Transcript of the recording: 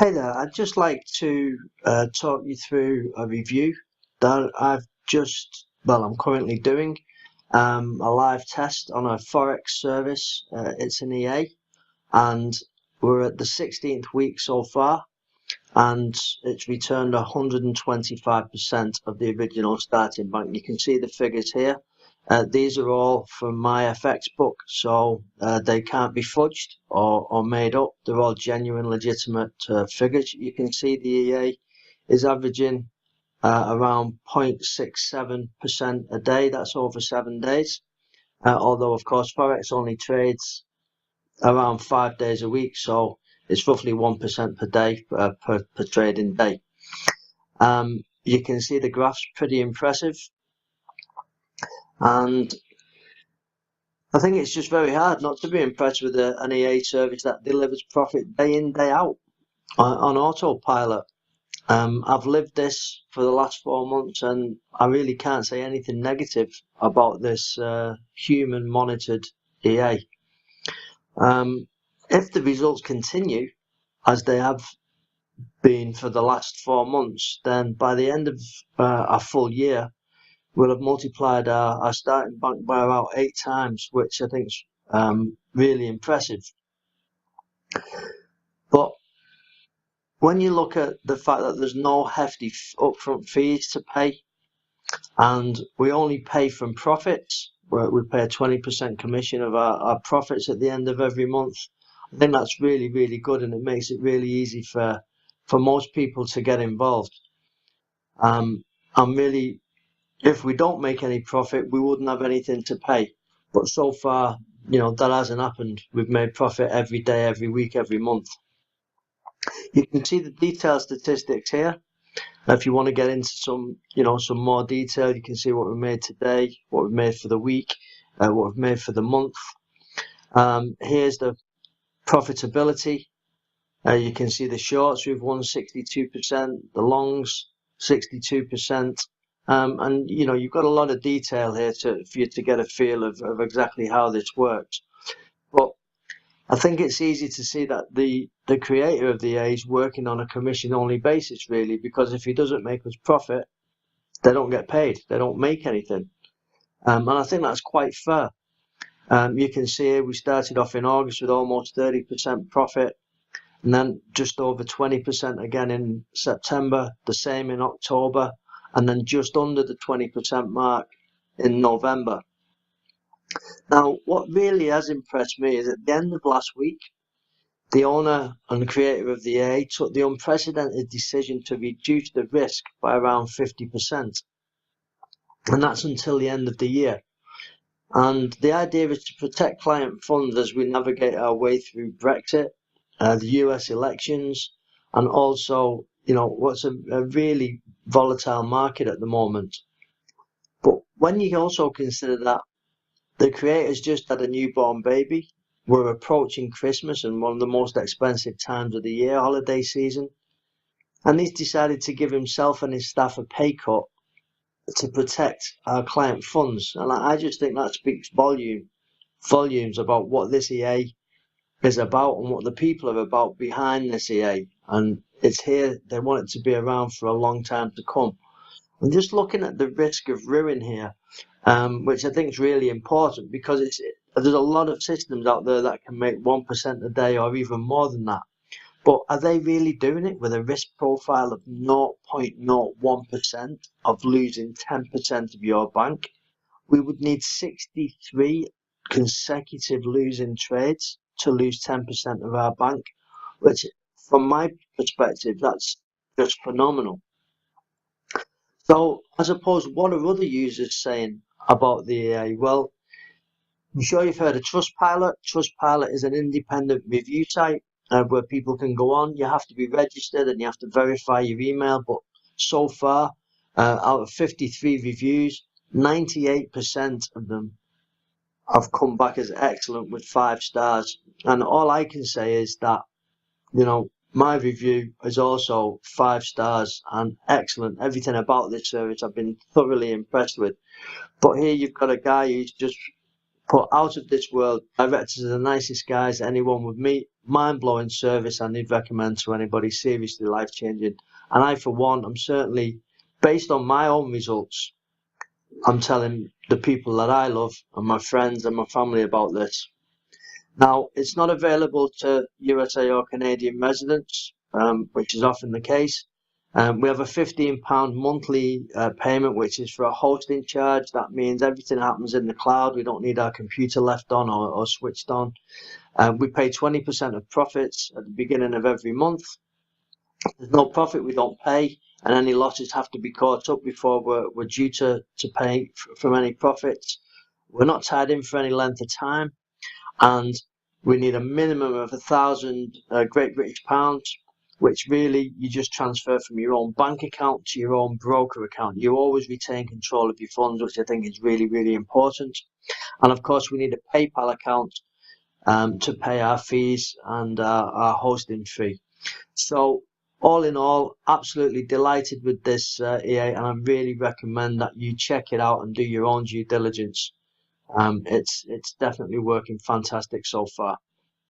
Hey there, I'd just like to talk you through a review that I'm currently doing a live test on a Forex service. It's an EA, and we're at the 16th week so far, and it's returned 125% of the original starting bank. You can see the figures here. These are all from my FX book, so they can't be fudged or made up. They're all genuine, legitimate figures. You can see the EA is averaging around 0.67% a day. That's over 7 days. Although, of course, Forex only trades around 5 days a week, so it's roughly 1% per day per trading day. You can see the graph's pretty impressive, and I think it's just very hard not to be impressed with an EA service that delivers profit day in, day out on autopilot. I've lived this for the last 4 months, and I really can't say anything negative about this human monitored EA. If the results continue as they have been for the last 4 months, then by the end of a full year, we'll have multiplied our starting bank by about 8 times, which I think is really impressive. But when you look at the fact that there's no hefty upfront fees to pay, and we only pay from profits, where we pay a 20% commission of our profits at the end of every month, I think that's really, really good, and it makes it really easy for most people to get involved. If we don't make any profit, we wouldn't have anything to pay. But so far, that hasn't happened. We've made profit every day, every week, every month. You can see the detailed statistics here. If you want to get into some more detail, you can see what we made today, what we've made for the week, what we've made for the month. Here's the profitability. You can see the shorts, we've won 62%, the longs 62%. And you've got a lot of detail here for you to get a feel of exactly how this works. But I think it's easy to see that the creator of the EA is working on a commission only basis, really, because if he doesn't make us profit, they don't get paid, they don't make anything. And I think that's quite fair. You can see here we started off in August with almost 30% profit, and then just over 20% again in September, the same in October, and then just under the 20% mark in November. Now, what really has impressed me is at the end of last week, the owner and creator of the EA took the unprecedented decision to reduce the risk by around 50%. And that's until the end of the year. And the idea is to protect client funds as we navigate our way through Brexit, the US elections, and also, what's a really volatile market at the moment. But when you also consider that the creator's just had a newborn baby, we're approaching Christmas and one of the most expensive times of the year, holiday season, and he's decided to give himself and his staff a pay cut to protect our client funds. And I just think that speaks volumes about what this EA is about and what the people are about behind this EA. And it's here, they want it to be around for a long time to come. I'm just looking at the risk of ruin here, which I think is really important, because there's a lot of systems out there that can make 1% a day or even more than that. But are they really doing it with a risk profile of 0.01% of losing 10% of your bank? We would need 63 consecutive losing trades to lose 10% of our bank, which from my perspective, that's just phenomenal. So I suppose, what are other users saying about the EA? Well, I'm sure you've heard of Trustpilot. Trustpilot is an independent review site where people can go on. You have to be registered and you have to verify your email. But so far, out of 53 reviews, 98% of them have come back as excellent with 5 stars. And all I can say is that, my review is also 5 stars and excellent. Everything about this service I've been thoroughly impressed with. But here you've got a guy who's just put out of this world. Directors are the nicest guys anyone would meet. mind-blowing service I need recommend to anybody, seriously life-changing. And I, for one, I'm certainly, based on my own results, I'm telling the people that I love and my friends and my family about this. Now, it's not available to USA or Canadian residents, which is often the case. We have a £15 monthly payment, which is for a hosting charge. That means everything happens in the cloud. We don't need our computer left on or switched on. We pay 20% of profits at the beginning of every month. There's no profit, we don't pay, and any losses have to be caught up before we're due to pay from any profits. We're not tied in for any length of time, and we need a minimum of 1,000 Great British pounds, which really you just transfer from your own bank account to your own broker account. You always retain control of your funds, which I think is really, really important. And of course, we need a PayPal account to pay our fees and our hosting fee. So all in all, absolutely delighted with this EA, and I really recommend that you check it out and do your own due diligence. It's definitely working fantastic so far.